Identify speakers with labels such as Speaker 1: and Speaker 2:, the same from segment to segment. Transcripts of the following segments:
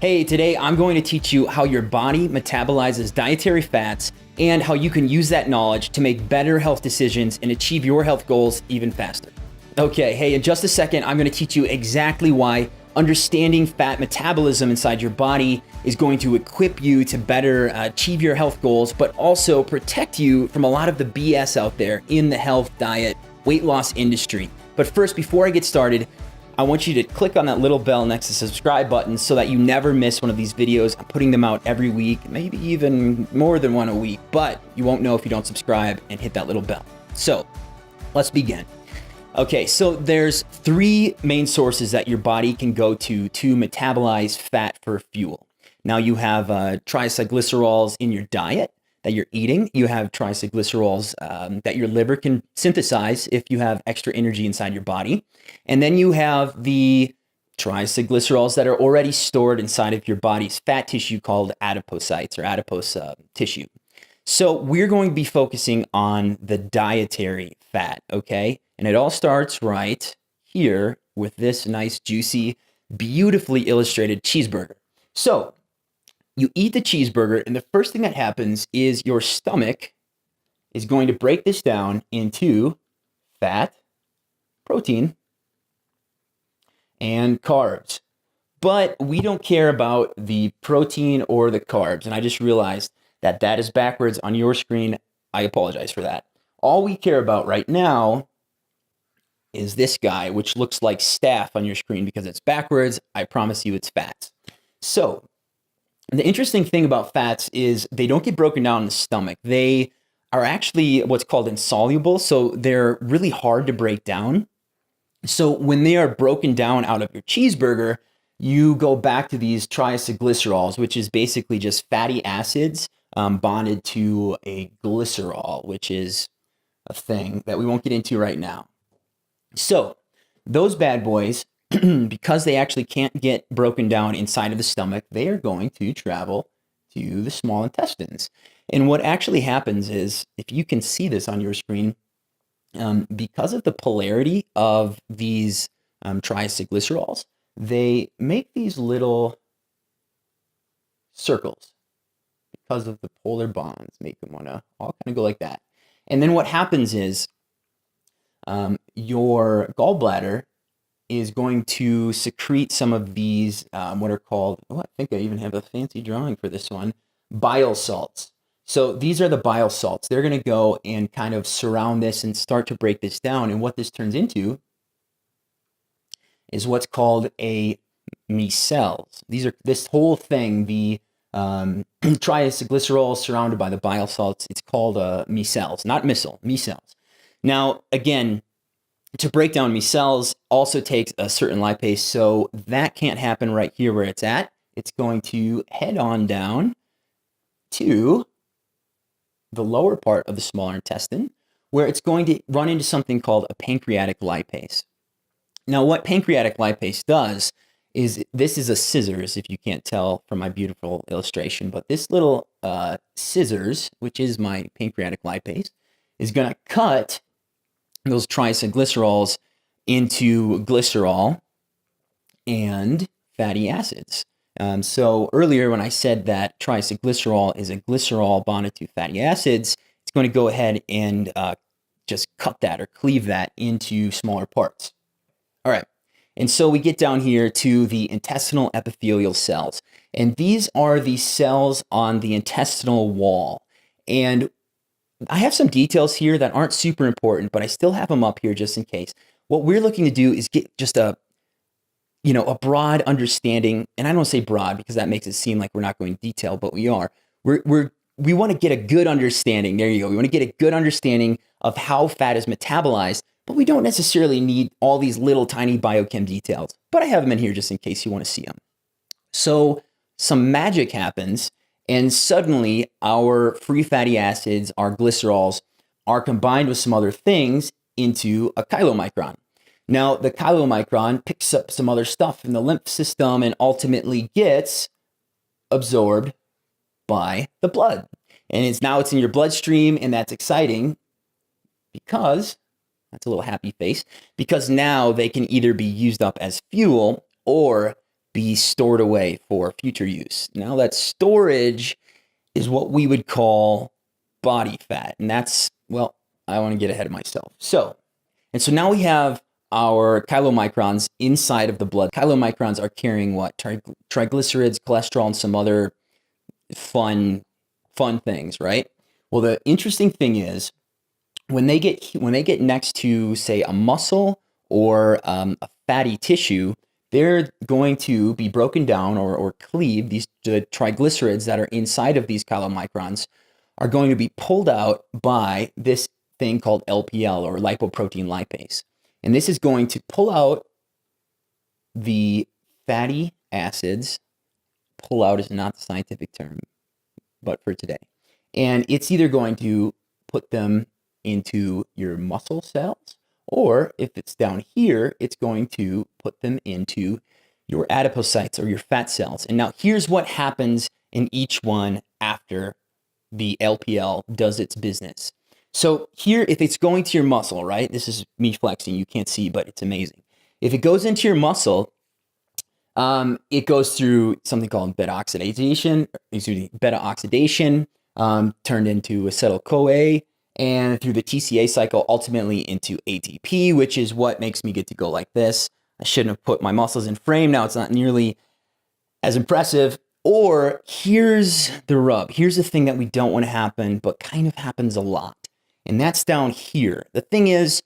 Speaker 1: Hey, today I'm going to teach you how your body metabolizes dietary fats and how you can use that knowledge to make better health decisions and achieve your health goals even faster. Okay, hey, in just a second, I'm going to teach you exactly why understanding fat metabolism inside your body is going to equip you to better achieve your health goals, but also protect you from a lot of the BS out there in the health, diet, weight loss industry. But first, before I get started, I want you to click on that little bell next to the subscribe button so that you never miss one of these videos. I'm putting them out every week, maybe even more than one a week, but you won't know if you don't subscribe and hit that little bell. So let's begin. Okay, so there's three main sources that your body can go to metabolize fat for fuel. Now you have triacylglycerols in your diet that you're eating. You have triacylglycerols that your liver can synthesize if you have extra energy inside your body. And then you have the triacylglycerols that are already stored inside of your body's fat tissue called adipocytes or adipose tissue. So we're going to be focusing on the dietary fat, okay? And it all starts right here with this nice, juicy, beautifully illustrated cheeseburger. So you eat the cheeseburger, and the first thing that happens is your stomach is going to break this down into fat, protein, and carbs. But we don't care about the protein or the carbs. And I just realized that that is backwards on your screen. I apologize for that. All we care about right now is this guy, which looks like staph on your screen because it's backwards. I promise you it's fats. So the interesting thing about fats is they don't get broken down in the stomach. They are actually what's called insoluble, so they're really hard to break down. So when they are broken down out of your cheeseburger, you go back to these triacylglycerols, which is basically just fatty acids bonded to a glycerol, which is a thing that we won't get into right now. So those bad boys, because they actually can't get broken down inside of the stomach, they are going to travel to the small intestines. And what actually happens is, if you can see this on your screen, because of the polarity of these triacylglycerols, they make these little circles because of the polar bonds, make them want to all kind of go like that. And then what happens is your gallbladder is going to secrete some of these, what are called, I think I even have a fancy drawing for this one, bile salts. So these are the bile salts. They're going to go and kind of surround this and start to break this down. And what this turns into is what's called a micelles. This whole thing, the triacylglycerols surrounded by the bile salts, it's called micelles, not missile, micelles. Now, again, to break down micelles also takes a certain lipase, so that can't happen right here where it's at. It's going to head on down to the lower part of the smaller intestine, where it's going to run into something called a pancreatic lipase. Now, what pancreatic lipase does is, this is a scissors, if you can't tell from my beautiful illustration, but this little scissors, which is my pancreatic lipase, is going to cut those triacylglycerols into glycerol and fatty acids. So earlier when I said that triacylglycerol is a glycerol bonded to fatty acids, it's going to go ahead and just cut that or cleave that into smaller parts. All right. And so we get down here to the intestinal epithelial cells. And these are the cells on the intestinal wall. And I have some details here that aren't super important, but I still have them up here just in case. What we're looking to do is get just a broad understanding, and I don't say broad because that makes it seem like we're not going into detail, but we are. We want to get a good understanding. There you go. We want to get a good understanding of how fat is metabolized, but we don't necessarily need all these little tiny biochem details. But I have them in here just in case you want to see them. So some magic happens, and suddenly our free fatty acids, our glycerols, are combined with some other things into a chylomicron. Now, the chylomicron picks up some other stuff in the lymph system and ultimately gets absorbed by the blood. And it's in your bloodstream, and that's exciting because, that's a little happy face, because now they can either be used up as fuel or be stored away for future use. Now that storage is what we would call body fat. And that's, well, I want to get ahead of myself. So now we have our chylomicrons inside of the blood. Chylomicrons are carrying what? Triglycerides, cholesterol, and some other fun things, right? Well, the interesting thing is when they get next to, say, a muscle or a fatty tissue, they're going to be broken down or cleaved. The triglycerides that are inside of these chylomicrons are going to be pulled out by this thing called LPL, or lipoprotein lipase. And this is going to pull out the fatty acids. Pull out is not the scientific term, but for today. And it's either going to put them into your muscle cells, or if it's down here, it's going to put them into your adipocytes or your fat cells. And now here's what happens in each one after the LPL does its business. So here, if it's going to your muscle, right? This is me flexing. You can't see, but it's amazing. If it goes into your muscle, it goes through something called Beta-Oxidation, turned into acetyl-CoA, and through the TCA cycle, ultimately into ATP, which is what makes me get to go like this. I shouldn't have put my muscles in frame. Now it's not nearly as impressive. Or here's the rub. Here's the thing that we don't want to happen, but kind of happens a lot. And that's down here. The thing is,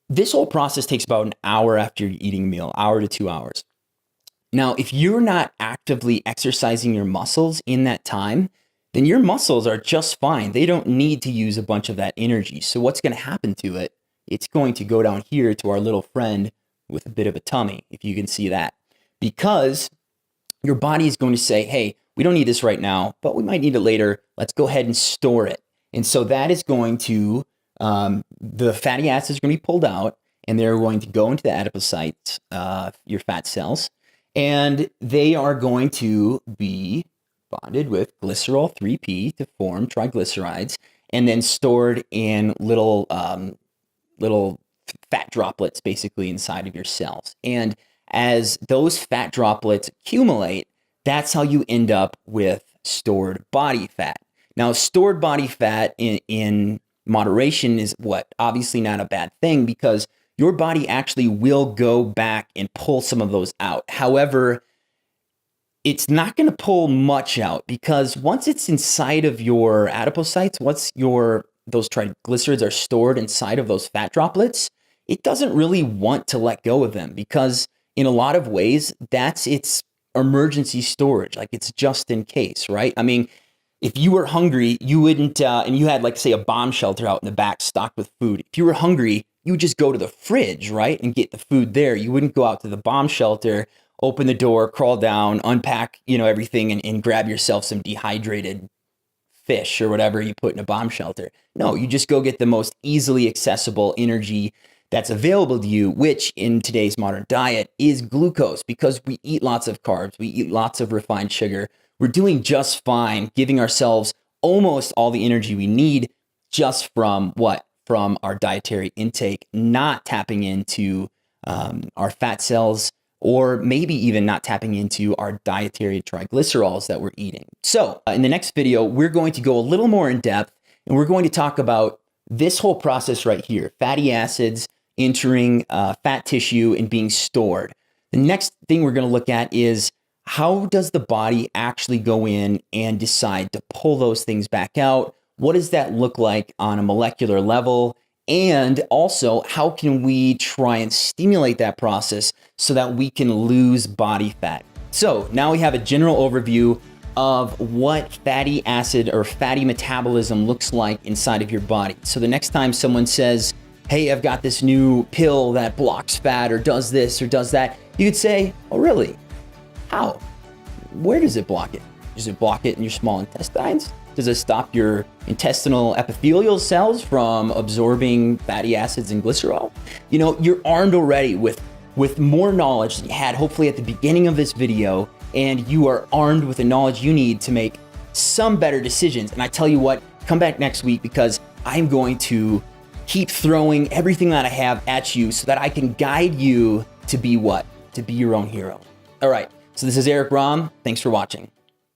Speaker 1: this whole process takes about an hour after you're eating a meal, hour to 2 hours. Now, if you're not actively exercising your muscles in that time, then your muscles are just fine. They don't need to use a bunch of that energy. So what's going to happen to it? It's going to go down here to our little friend with a bit of a tummy, if you can see that. Because your body is going to say, hey, we don't need this right now, but we might need it later. Let's go ahead and store it. And so that is going to, the fatty acids are going to be pulled out, and they're going to go into the adipocytes, your fat cells, and they are going to be bonded with glycerol 3P to form triglycerides, and then stored in little fat droplets basically inside of your cells. And as those fat droplets accumulate, that's how you end up with stored body fat. Now, stored body fat in moderation is what? Obviously not a bad thing, because your body actually will go back and pull some of those out. However, it's not going to pull much out, because once it's inside of your adipocytes, once those triglycerides are stored inside of those fat droplets, it doesn't really want to let go of them, because in a lot of ways, that's its emergency storage. Like, it's just in case, right? I mean, if you were hungry, you wouldn't, and you had, like, say, a bomb shelter out in the back stocked with food. If you were hungry, you would just go to the fridge, right, and get the food there. You wouldn't go out to the bomb shelter, open the door, crawl down, unpack, everything, and grab yourself some dehydrated fish or whatever you put in a bomb shelter. No, you just go get the most easily accessible energy that's available to you, which in today's modern diet is glucose, because we eat lots of carbs, we eat lots of refined sugar. We're doing just fine, giving ourselves almost all the energy we need just from what? From our dietary intake, not tapping into our fat cells, or maybe even not tapping into our dietary triglycerols that we're eating. So in the next video, we're going to go a little more in depth, and we're going to talk about this whole process right here, fatty acids entering fat tissue and being stored. The next thing we're going to look at is, how does the body actually go in and decide to pull those things back out? What does that look like on a molecular level? And also, how can we try and stimulate that process so that we can lose body fat? So now we have a general overview of what fatty acid or fatty metabolism looks like inside of your body. So the next time someone says, hey, I've got this new pill that blocks fat or does this or does that, you could say, oh, really? How? Where does it block it? Does it block it in your small intestines? Does it stop your intestinal epithelial cells from absorbing fatty acids and glycerol? You're armed already with more knowledge than you had hopefully at the beginning of this video, and you are armed with the knowledge you need to make some better decisions. And I tell you what, come back next week, because I'm going to keep throwing everything that I have at you so that I can guide you to be what? To be your own hero. All right. So this is Eric Romm. Thanks for watching.